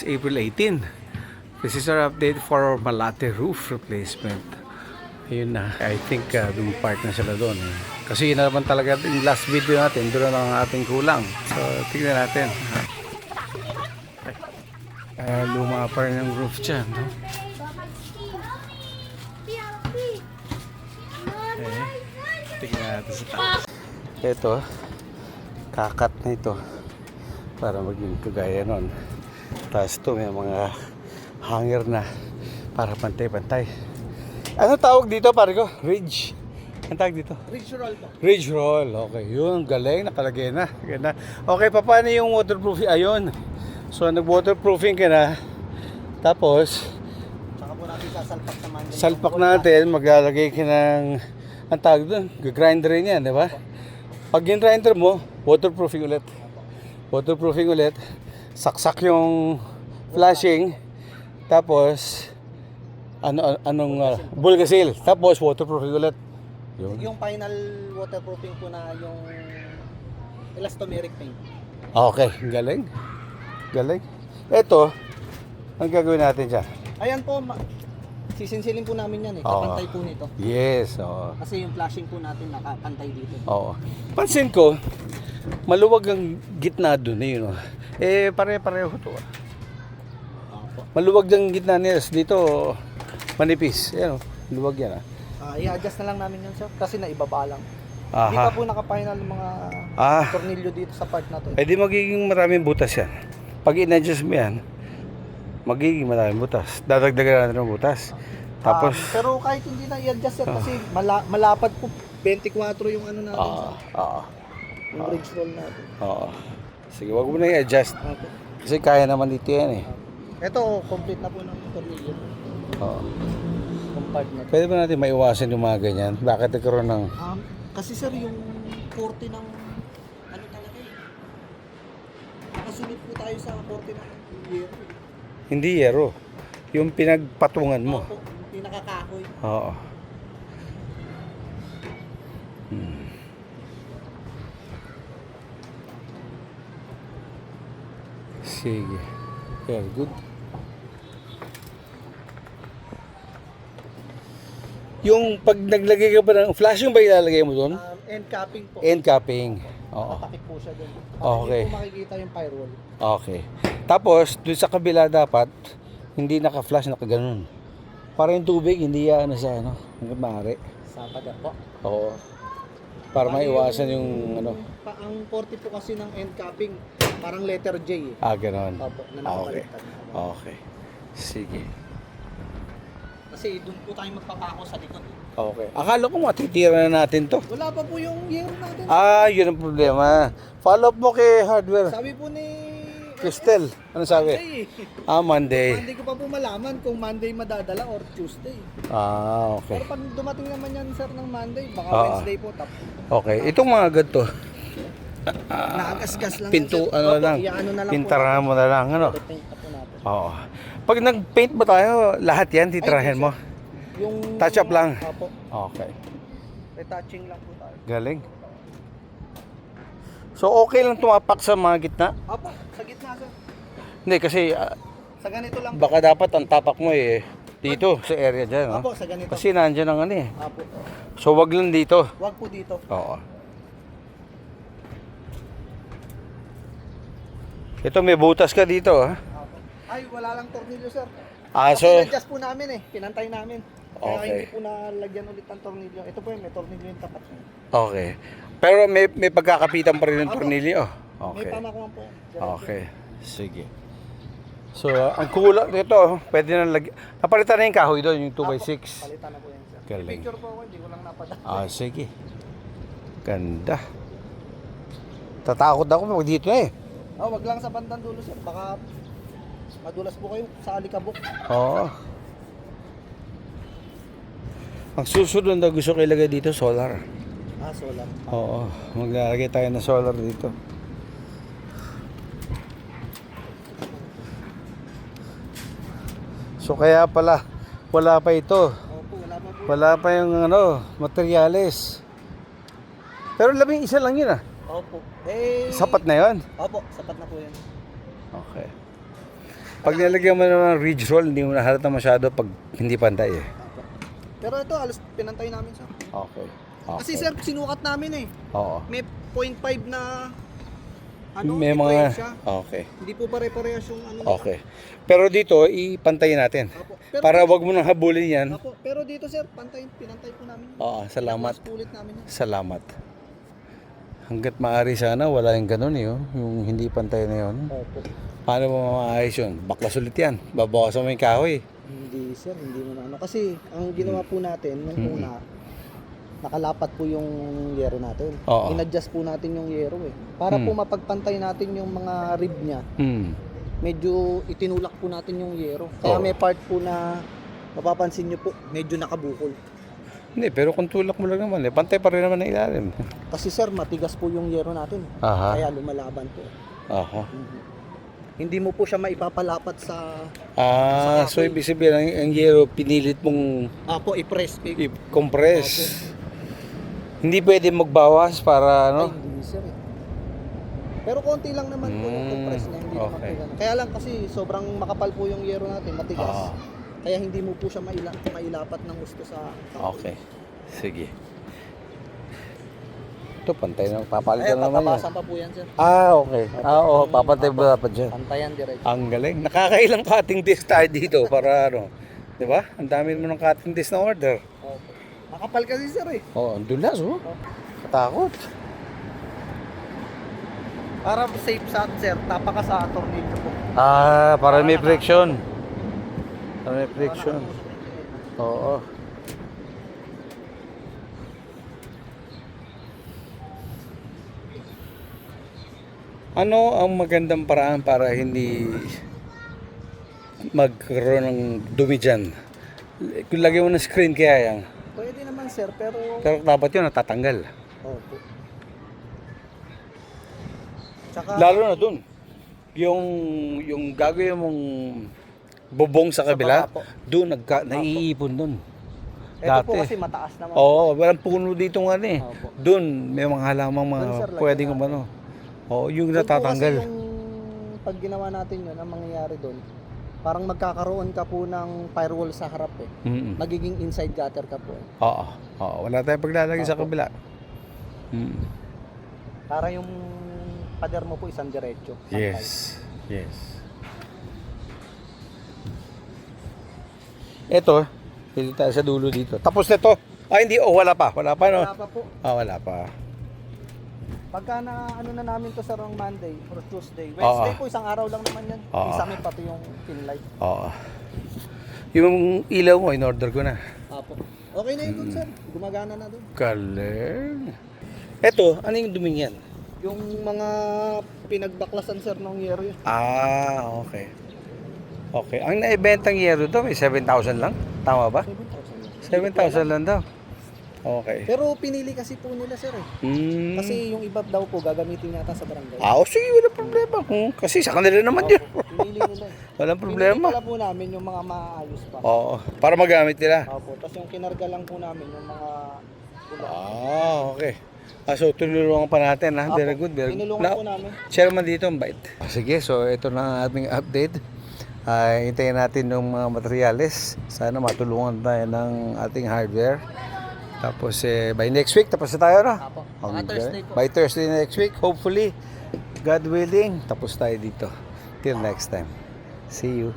April 18. This is our update for our Malate roof replacement. Ayun na. I think part na sila doon. Kasi yun na naman talaga yung last video natin. Doon na ang ating kulang. So, tignan natin. Luma pa rin yung roof dyan. No? Okay. Tignan natin sa taas. Ito. Kakat na ito. Para maging kagaya nun. Tapos ito may mga hanger na para pantay-pantay. Ano tawag dito pare ko? Ridge. Ang tawag dito? Ridge roll po. Ridge roll. Okay, yun. Galing. Nakalagay na. Okay, paano yung waterproofing? Ayun. So, nag-waterproofing ka na. Tapos, Saka po natin sasalpak naman. salpak natin. Maglalagay ka ng, ang tawag doon, grinder rin yan, di ba? Pag yung grinder mo, waterproofing ulit. Waterproofing ulit. Saksak yung flashing. Tapos, bulgasil. Tapos, waterproofing ulit. Yun. Yung final waterproofing po na yung elastomeric paint. Okay, galing. Galing. Ito, ang gagawin natin dyan. Ayan po, sisinsilin po namin yan eh. Kapantay po nito. Yes, oo. Kasi yung flashing po natin nakapantay dito. Oo. Pansin ko, maluwag ang gitna doon eh, yun. Pare-pareho to. Opo. Maluwag ang gitna niya. Dito, manipis. Ayan, luwag yan. I-adjust na lang namin yun sir. Kasi naibaba lang. Hindi pa Aha. po naka-final yung mga tornilyo dito sa part na to. Eh di magiging maraming butas yan. Pag in-adjust mo yan, magiging maraming butas. Dadagdagan natin ng butas. Tapos, pero kahit hindi na i-adjust yan kasi malapad po 24 yung ano natin. Yung ridge roll natin. Oo. Sige, wag mo na i-adjust. Opo. Kasi kaya naman dito yan eh. Ito, complete na po ng tornilyo. Oo. Compared na. Pwede ba natin maiwasan yung mga ganyan? Bakit nagkaroon ng... Kasi sir, yung 40 ng ano talaga eh. Nakasunod po tayo sa 40 ng year. Hindi yero. Yung pinagpatungan mo. Opo, pinakakahoy. Oo. Sige. Very good. Yung pag naglagay ka pa ng flashing ba ilalagay mo doon? End capping po. End capping. Oo. Matakip po siya doon. Okay. Hindi po makikita yung firewall. Okay. Tapos, doon sa kabila dapat, hindi naka-flash, naka-ganon. Para yung tubig, hindi yan sa ano, hanggang maaari. Sa pader po. Oo. Para maiwasan yung ano. Ang 40 po kasi ng end capping, parang letter J eh. Ganon. Opo, na Okay. nakabaliktad. Okay. Sige. Kasi doon po tayo magpapako sa likod. Okay. Akala ko matitira na natin to. Wala pa po yung year natin. Yun ang problema. Follow up mo kay hardware. Sabi po ni Cristel, ano sabi? Monday. Monday. Hindi ko pa po malaman kung Monday madadala or Tuesday. Okay. Pero pag dumating naman yan sir ng Monday, baka Wednesday po tap. Okay. Itong mga ganito, Nakagasgas lang. pinto, yan, sir. ano Opo, lang, iyaano na lang pintarahan mo na lang, ano? Paint na po natin. Oo. Pag nag-paint ba tayo, lahat yan, titirahin mo? Yung Touch up lang? Opo. Okay. Retouching lang po tayo. Galing. So, okay lang tumapak sa mga gitna? Opo, sa gitna sir. Hindi, kasi Sa ganito lang. baka dapat ang tapak mo dito, sa area dyan, no? Opo, sa ganito. Kasi nandyan ang ano eh. Opo. So, wag lang dito. Wag po dito. Oo. Ito, may butas ka dito, ha? Opo. Ay, wala lang tornilyo sir. So, Adjust po namin pinantay namin. Kaya Okay. hindi po nalagyan ulit ng tornilyo. Ito po may tornilyo yung tapat niya. okay. Pero may pagkakapitan pa rin ng Opo. tornilyo. May Okay. pamakuan po. Okay. Sige. So, ang kulang dito, pwede na lagyan. Napalitan na yung kahoy doon, yung 2x6. Palitan na po yan sir. Galing. May picture po ako, hindi ko lang napadala. Sige. Ganda. Tatakot ako pag dito Wag lang sa bandang dulo sir. Baka madulas po kayo sa alikabok. Oo. Ang susunod na gusto ko ilagay dito, solar. Solar. Oo. Maglalagay tayo ng solar dito. So kaya pala, wala pa ito. Opo, wala pa po. Wala pa yung materyales. Pero 11 lang yun Opo. Sapat na yun? Opo, sapat na po yan. Okay. Pag nilagyan mo naman ng ridge roll, hindi mo nahalata masyado pag hindi pantay eh. Pero ito, alas pinantay namin sir. Okay. Kasi sir, sinukat namin eh. Oo. May 0.5 na May mga... diferensya. Okay. Hindi po pare-parehas yung ano. Okay. Pero dito, ipantayin natin. Apo. Pero, Para wag mo nang habulin yan. Apo. Pero dito sir, pinantay po namin. Oo, salamat. Ulit namin yan. Salamat. Hanggat maaari sana, wala yung ganun eh. Oh. Yung hindi pantay na yun. Opo. Paano mo maayos yun? Baklas ulit yan. Babawasan mo yung kahoy. Hindi sir, hindi mo na ano. Kasi ang ginawa po natin nung una, nakalapat po yung yero natin. Oo. In-adjust po natin yung yero eh. Para po mapagpantay natin yung mga rib niya. Medyo itinulak po natin yung yero. Kaya Oo. may part po na mapapansin nyo po, medyo nakabukol. Hindi, pero kung tulak mo lang naman, pantay pa rin naman ang ilalim. Kasi sir, matigas po yung yero natin. Aha. Kaya lumalaban po. Aha. Hindi mo po siya maipapalapat sa... So ibig sabihin, ang yero, pinilit mong Apo, i-press. i-compress. Hindi pwede magbawas para ano? Ay, hindi sir eh. Pero konti lang naman po yung compress niya. Hindi naman okay. po ganun. Kaya lang kasi sobrang makapal po yung yero natin, matigas. Kaya hindi mo po siya mailapat ng gusto sa... Okay. Sige. Ito, pantay na. Papalitan Ay, na naman yan. tatapasan pa po yan sir. Okay. Oo, papantay ba dapat dyan? Pantayan direct. Ang galing. Nakakailang cutting disc tayo dito para ano. Di ba? Ang dami mo ng cutting disc na order. Opo. Makapal kasi sir eh. Oo, ang dulas oh. Katakot. Para safe sa sir, tapaka sa tornilyo po. Para may friction. Para may friction. Oo. Ano ang magandang paraan para hindi magkaroon ng dumi dyan? Kung lagyan mo ng screen kaya yan. Pwede naman sir, pero... Pero dapat yun natatanggal. Opo. Tsaka... Lalo na dun. Yung gagawin mong bubong sa kabila, baba po. doon naiipon dun. Ito po kasi mataas naman. Oo, walang puno dito nga eh. Opo. Doon may mga halamang mga Doon, sir, lagyan pwedeng natin. ano. Oo, yung Doon po natatanggal. kasi yung pag ginawa natin yun, ang mangyayari doon, parang magkakaroon ka po ng firewall sa harap eh. Magiging inside gutter ka po eh. Oo, wala tayong paglalagay sa Opo. kabila. Para yung pader mo po isang diretso. Yes. Ito, pili tayo sa dulo dito. Tapos na to. Hindi, wala pa. Wala pa, no? Wala pa po. Wala pa. Pagka na ano na namin to sa Monday or Tuesday. Wednesday po isang araw lang naman yan. Isa may pati yung pin light. Oo. Yung ilaw mo, in-order ko na. Apo. Okay na yun dun, sir. Gumagana na dun. Galing. Ito, ano yung duming yan? Yung mga pinagbaklasan, sir, ng yero yun. Okay. Okay. Ang naibentang yero to, may 7,000 lang? Tama ba? 7,000 lang daw. Okay. Pero pinili kasi po nila, sir eh. Kasi yung iba daw po gagamitin yata sa barangay. Sige, wala problema. Kasi sa kanila naman yun. Pinili nila. Walang Pinili problema. pala po namin yung mga maayos pa. Oo. Para magamit nila. Opo. Tapos yung kinarga lang po namin yung mga kulang. Okay. So tulungan pa natin ha. Very good. Tinulungan po namin. Chairman dito, ang bait. Sige, so ito na ang ating update. Hintayin natin yung mga materyales. Sana matulungan tayo ng ating hardware. Tapos by next week, tapos na tayo na. Apo. Baka Thursday po. By Thursday next week, hopefully, God willing, tapos tayo dito. Till next time. See you.